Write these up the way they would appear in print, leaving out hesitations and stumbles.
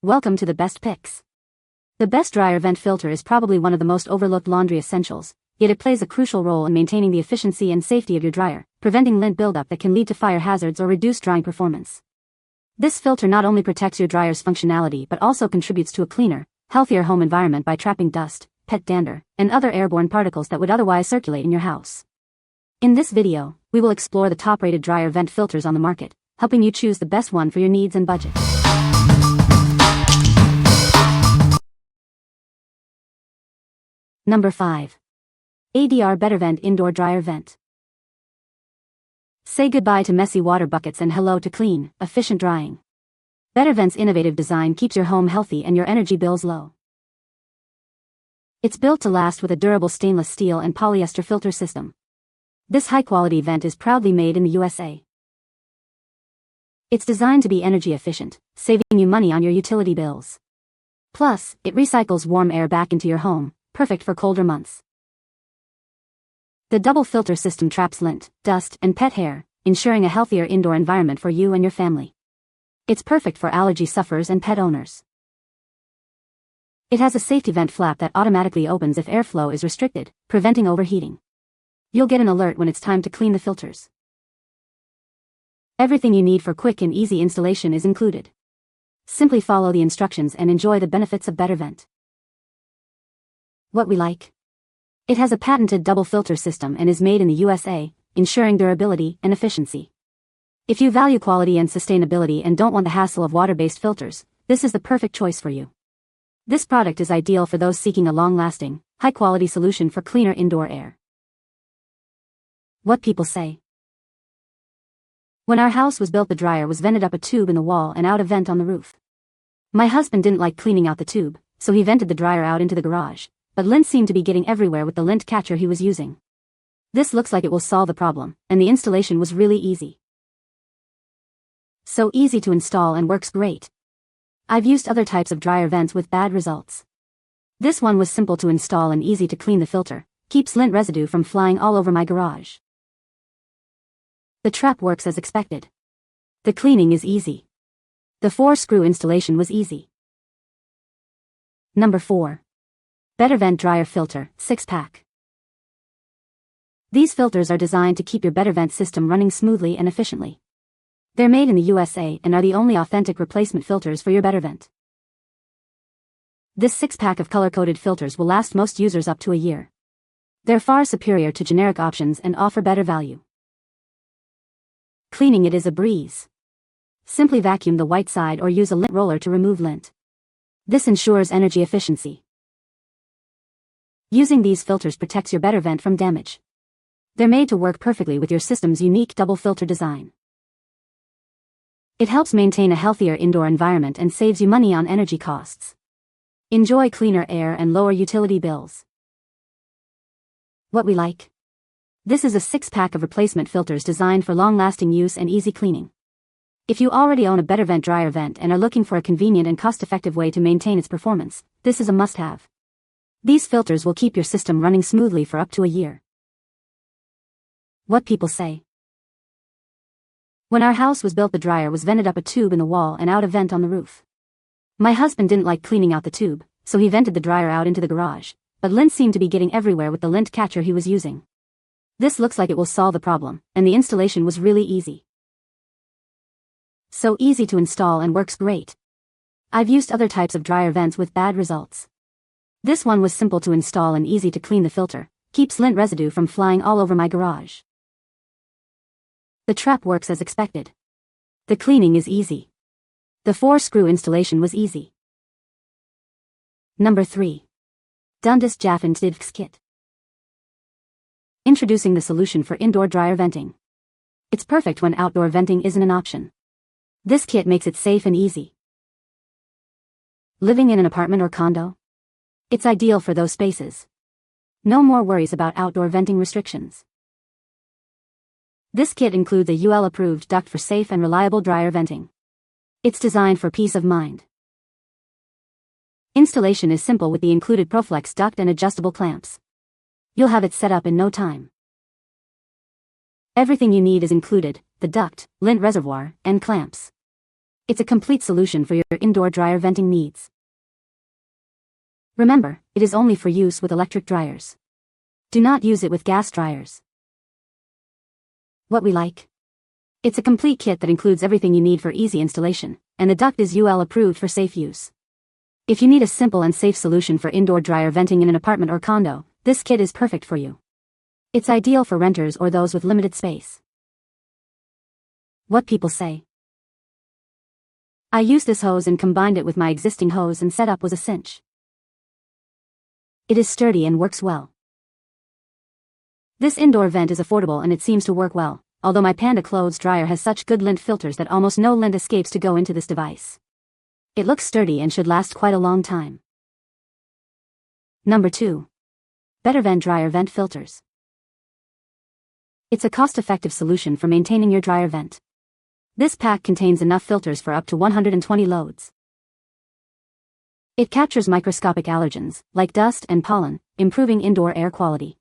Welcome to the best picks. The best dryer vent filter is probably one of the most overlooked laundry essentials, yet it plays a crucial role in maintaining the efficiency and safety of your dryer, preventing lint buildup that can lead to fire hazards or reduce drying performance. This filter not only protects your dryer's functionality but also contributes to a cleaner, healthier home environment by trapping dust, pet dander, and other airborne particles that would otherwise circulate in your house. In this video, we will explore the top-rated dryer vent filters on the market, helping you choose the best one for your needs and budget. Number 5. ADR BetterVent Indoor Dryer Vent. Say goodbye to messy water buckets and hello to clean, efficient drying. BetterVent's innovative design keeps your home healthy and your energy bills low. It's built to last with a durable stainless steel and polyester filter system. This high-quality vent is proudly made in the USA. It's designed to be energy efficient, saving you money on your utility bills. Plus, it recycles warm air back into your home, perfect for colder months. The double filter system traps lint, dust, and pet hair, ensuring a healthier indoor environment for you and your family. It's perfect for allergy sufferers and pet owners. It has a safety vent flap that automatically opens if airflow is restricted, preventing overheating. You'll get an alert when it's time to clean the filters. Everything you need for quick and easy installation is included. Simply follow the instructions and enjoy the benefits of BetterVent. What we like? It has a patented double filter system and is made in the USA, ensuring durability and efficiency. If you value quality and sustainability and don't want the hassle of water-based filters, this is the perfect choice for you. This product is ideal for those seeking a long-lasting, high-quality solution for cleaner indoor air. What people say. When our house was built, the dryer was vented up a tube in the wall and out a vent on the roof. My husband didn't like cleaning out the tube, so he vented the dryer out into the garage, but lint seemed to be getting everywhere with the lint catcher he was using. This looks like it will solve the problem, and the installation was really easy. So easy to install and works great. I've used other types of dryer vents with bad results. This one was simple to install and easy to clean. The filter keeps lint residue from flying all over my garage. The trap works as expected. The cleaning is easy. The 4-screw installation was easy. Number 4. BetterVent Dryer Filter, 6-pack. These filters are designed to keep your BetterVent system running smoothly and efficiently. They're made in the USA and are the only authentic replacement filters for your BetterVent. This 6-pack of color-coded filters will last most users up to a year. They're far superior to generic options and offer better value. Cleaning it is a breeze. Simply vacuum the white side or use a lint roller to remove lint. This ensures energy efficiency. Using these filters protects your BetterVent from damage. They're made to work perfectly with your system's unique double filter design. It helps maintain a healthier indoor environment and saves you money on energy costs. Enjoy cleaner air and lower utility bills. What we like? This is a 6-pack of replacement filters designed for long-lasting use and easy cleaning. If you already own a BetterVent dryer vent and are looking for a convenient and cost-effective way to maintain its performance, this is a must-have. These filters will keep your system running smoothly for up to a year. What people say. When our house was built, the dryer was vented up a tube in the wall and out a vent on the roof. My husband didn't like cleaning out the tube, so he vented the dryer out into the garage, but lint seemed to be getting everywhere with the lint catcher he was using. This looks like it will solve the problem, and the installation was really easy. So easy to install and works great. I've used other types of dryer vents with bad results. This one was simple to install and easy to clean. The filter keeps lint residue from flying all over my garage. The trap works as expected. The cleaning is easy. The 4-screw installation was easy. Number 3. Dundas Jafine TDIDVKZW Kit. Introducing the solution for indoor dryer venting. It's perfect when outdoor venting isn't an option. This kit makes it safe and easy. Living in an apartment or condo? It's ideal for those spaces. No more worries about outdoor venting restrictions. This kit includes a UL-approved duct for safe and reliable dryer venting. It's designed for peace of mind. Installation is simple with the included Proflex duct and adjustable clamps. You'll have it set up in no time. Everything you need is included: the duct, lint reservoir, and clamps. It's a complete solution for your indoor dryer venting needs. Remember, it is only for use with electric dryers. Do not use it with gas dryers. What we like? It's a complete kit that includes everything you need for easy installation, and the duct is UL approved for safe use. If you need a simple and safe solution for indoor dryer venting in an apartment or condo, this kit is perfect for you. It's ideal for renters or those with limited space. What people say. I used this hose and combined it with my existing hose, and setup was a cinch. It is sturdy and works well. This indoor vent is affordable and it seems to work well, although my Panda clothes dryer has such good lint filters that almost no lint escapes to go into this device. It looks sturdy and should last quite a long time. Number 2. BetterVent Dryer Vent Filters. It's a cost-effective solution for maintaining your dryer vent. This pack contains enough filters for up to 120 loads. It captures microscopic allergens, like dust and pollen, improving indoor air quality.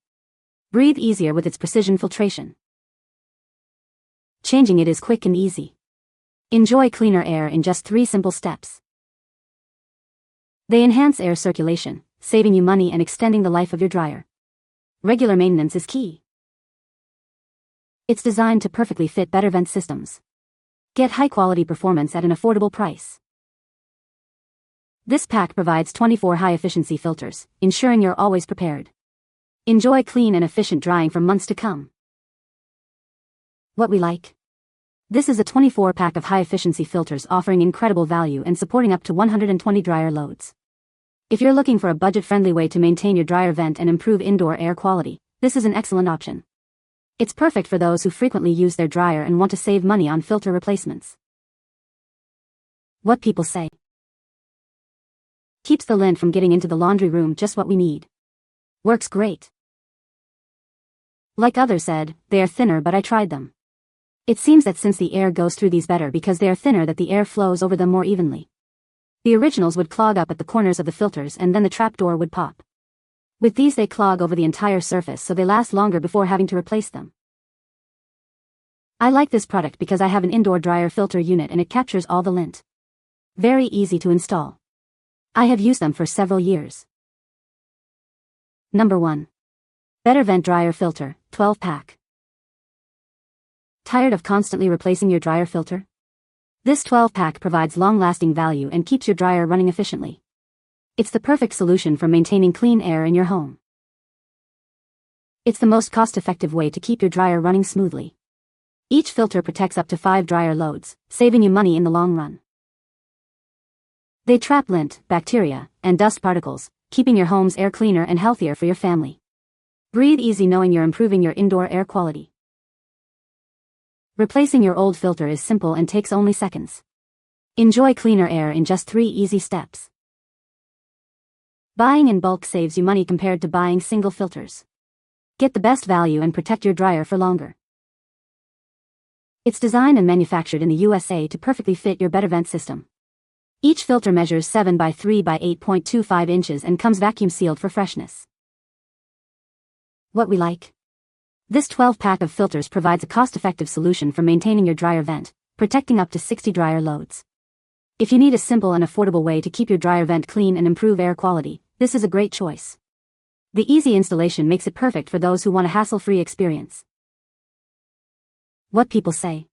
Breathe easier with its precision filtration. Changing it is quick and easy. Enjoy cleaner air in just 3 simple steps. They enhance air circulation, saving you money and extending the life of your dryer. Regular maintenance is key. It's designed to perfectly fit BetterVent systems. Get high-quality performance at an affordable price. This pack provides 24 high-efficiency filters, ensuring you're always prepared. Enjoy clean and efficient drying for months to come. What we like? This is a 24-pack of high-efficiency filters offering incredible value and supporting up to 120 dryer loads. If you're looking for a budget-friendly way to maintain your dryer vent and improve indoor air quality, this is an excellent option. It's perfect for those who frequently use their dryer and want to save money on filter replacements. What people say. Keeps the lint from getting into the laundry room, just what we need. Works great. Like others said, they are thinner, but I tried them. It seems that since the air goes through these better because they are thinner, that the air flows over them more evenly. The originals would clog up at the corners of the filters and then the trapdoor would pop. With these they clog over the entire surface, so they last longer before having to replace them. I like this product because I have an indoor dryer filter unit and it captures all the lint. Very easy to install. I have used them for several years. Number 1. BetterVent Dryer Filter, 12-pack. Tired of constantly replacing your dryer filter? This 12-pack provides long-lasting value and keeps your dryer running efficiently. It's the perfect solution for maintaining clean air in your home. It's the most cost-effective way to keep your dryer running smoothly. Each filter protects up to 5 dryer loads, saving you money in the long run. They trap lint, bacteria, and dust particles, keeping your home's air cleaner and healthier for your family. Breathe easy knowing you're improving your indoor air quality. Replacing your old filter is simple and takes only seconds. Enjoy cleaner air in just 3 easy steps. Buying in bulk saves you money compared to buying single filters. Get the best value and protect your dryer for longer. It's designed and manufactured in the USA to perfectly fit your BetterVent system. Each filter measures 7 by 3 by 8.25 inches and comes vacuum sealed for freshness. What we like? This 12-pack of filters provides a cost-effective solution for maintaining your dryer vent, protecting up to 60 dryer loads. If you need a simple and affordable way to keep your dryer vent clean and improve air quality, this is a great choice. The easy installation makes it perfect for those who want a hassle-free experience. What people say.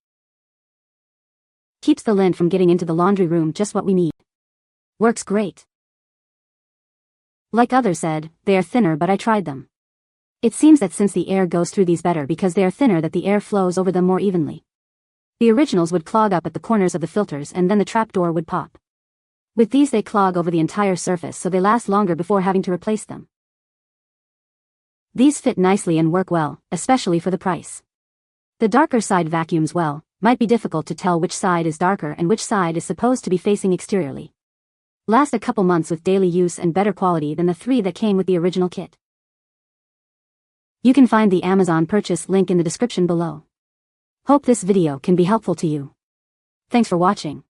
Keeps the lint from getting into the laundry room, just what we need. Works great. Like others said, they are thinner, but I tried them. It seems that since the air goes through these better because they are thinner, that the air flows over them more evenly. The originals would clog up at the corners of the filters and then the trapdoor would pop. With these they clog over the entire surface, so they last longer before having to replace them. These fit nicely and work well, especially for the price. The darker side vacuums well. Might be difficult to tell which side is darker and which side is supposed to be facing exteriorly. Last a couple months with daily use and better quality than the 3 that came with the original kit. You can find the Amazon purchase link in the description below. Hope this video can be helpful to you. Thanks for watching.